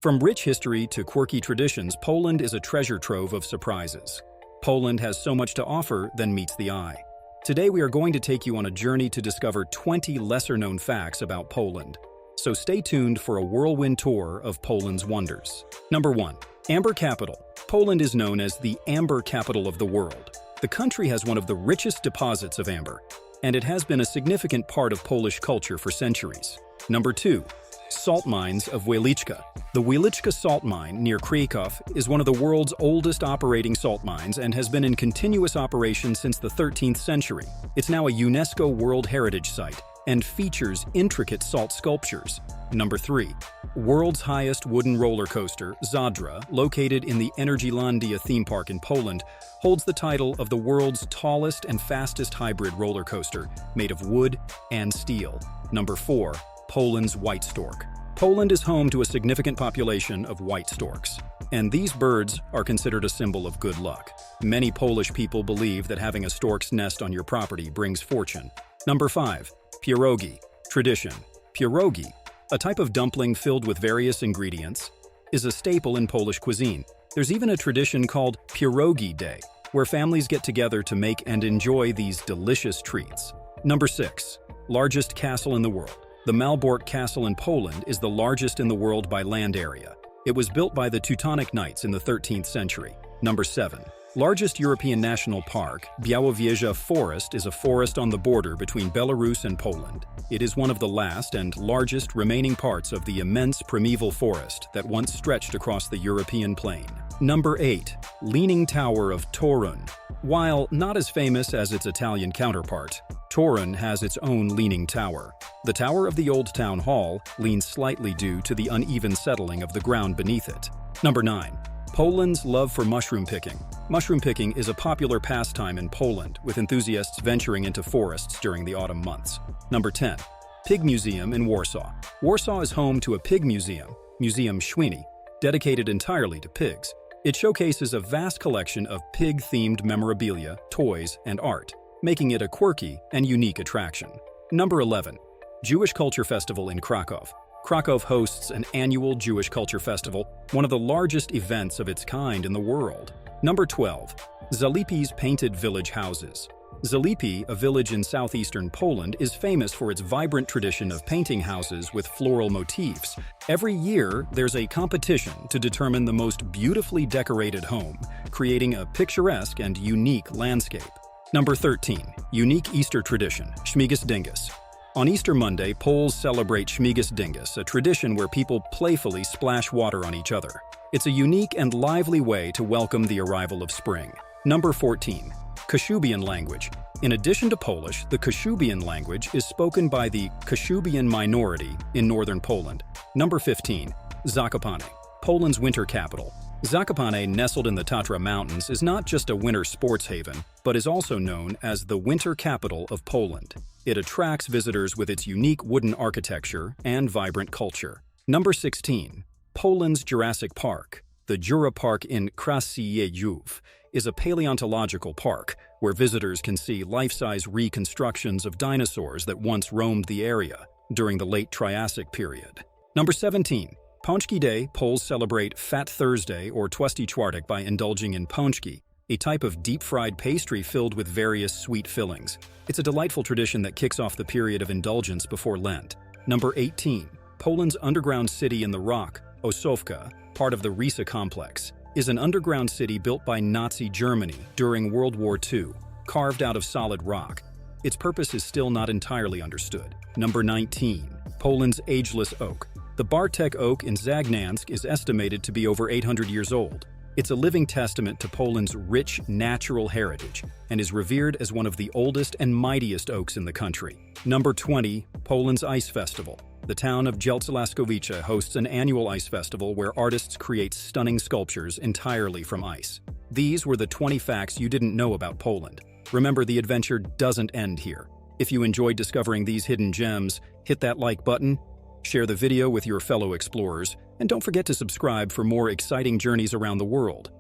From rich history to quirky traditions, Poland is a treasure trove of surprises. Poland has so much to offer than meets the eye. Today we are going to take you on a journey to discover 20 lesser-known facts about Poland. So stay tuned for a whirlwind tour of Poland's wonders. Number 1. Amber Capital. Poland is known as the Amber Capital of the world. The country has one of the richest deposits of amber, and it has been a significant part of Polish culture for centuries. Number 2. Salt mines of Wieliczka. The Wieliczka salt mine near Krakow is one of the world's oldest operating salt mines and has been in continuous operation since the 13th century. It's now a UNESCO World Heritage Site and features intricate salt sculptures. Number 3. World's highest wooden roller coaster, Zadra, located in the Energylandia theme park in Poland, holds the title of the world's tallest and fastest hybrid roller coaster, made of wood and steel. Number 4. Poland's white stork. Poland is home to a significant population of white storks, and these birds are considered a symbol of good luck. Many Polish people believe that having a stork's nest on your property brings fortune. Number 5. Pierogi. Tradition. Pierogi, a type of dumpling filled with various ingredients, is a staple in Polish cuisine. There's even a tradition called Pierogi Day, where families get together to make and enjoy these delicious treats. Number 6. Largest castle in the world. The Malbork Castle in Poland is the largest in the world by land area. It was built by the Teutonic Knights in the 13th century. Number 7. Largest European national park, Białowieża Forest is a forest on the border between Belarus and Poland. It is one of the last and largest remaining parts of the immense primeval forest that once stretched across the European plain. Number 8. Leaning Tower of Torun. While not as famous as its Italian counterpart, Torun has its own leaning tower. The tower of the old town hall leans slightly due to the uneven settling of the ground beneath it. Number 9. Poland's love for mushroom picking. Mushroom picking is a popular pastime in Poland, with enthusiasts venturing into forests during the autumn months. Number 10. Pig Museum in Warsaw. Warsaw is home to a pig museum, Muzeum Świni, dedicated entirely to pigs. It showcases a vast collection of pig-themed memorabilia, toys, and art, making it a quirky and unique attraction. Number 11. Jewish Culture Festival in Krakow. Krakow hosts an annual Jewish Culture Festival, one of the largest events of its kind in the world. Number 12. Zalipi's Painted Village Houses. Zalipy, a village in southeastern Poland, is famous for its vibrant tradition of painting houses with floral motifs. Every year, there's a competition to determine the most beautifully decorated home, creating a picturesque and unique landscape. Number 13. Unique Easter tradition, Śmigus Dingus. On Easter Monday, Poles celebrate Śmigus Dingus, a tradition where people playfully splash water on each other. It's a unique and lively way to welcome the arrival of spring. Number 14. Kashubian language. In addition to Polish, the Kashubian language is spoken by the Kashubian minority in northern Poland. Number 15. Zakopane. Poland's winter capital. Zakopane, nestled in the Tatra Mountains, is not just a winter sports haven, but is also known as the winter capital of Poland. It attracts visitors with its unique wooden architecture and vibrant culture. Number 16. Poland's Jurassic Park. The Jura Park in Kraszyjów is a paleontological park where visitors can see life-size reconstructions of dinosaurs that once roamed the area during the late Triassic period. Number 17. Pączki Day. Poles celebrate Fat Thursday or Tłusty Czwartek by indulging in pączki, a type of deep-fried pastry filled with various sweet fillings. It's a delightful tradition that kicks off the period of indulgence before Lent. Number 18. Poland's underground city in the rock, Osówka, part of the Risa complex, is an underground city built by Nazi Germany during World War II, carved out of solid rock. Its purpose is still not entirely understood. Number 19. Poland's ageless oak. The Bartek oak in Zagnansk is estimated to be over 800 years old. It's a living testament to Poland's rich natural heritage and is revered as one of the oldest and mightiest oaks in the country. Number 20. Poland's Ice Festival. The town of Jelcz hosts an annual ice festival where artists create stunning sculptures entirely from ice. These were the 20 facts you didn't know about Poland. Remember, the adventure doesn't end here. If you enjoyed discovering these hidden gems, hit that like button, share the video with your fellow explorers, and don't forget to subscribe for more exciting journeys around the world.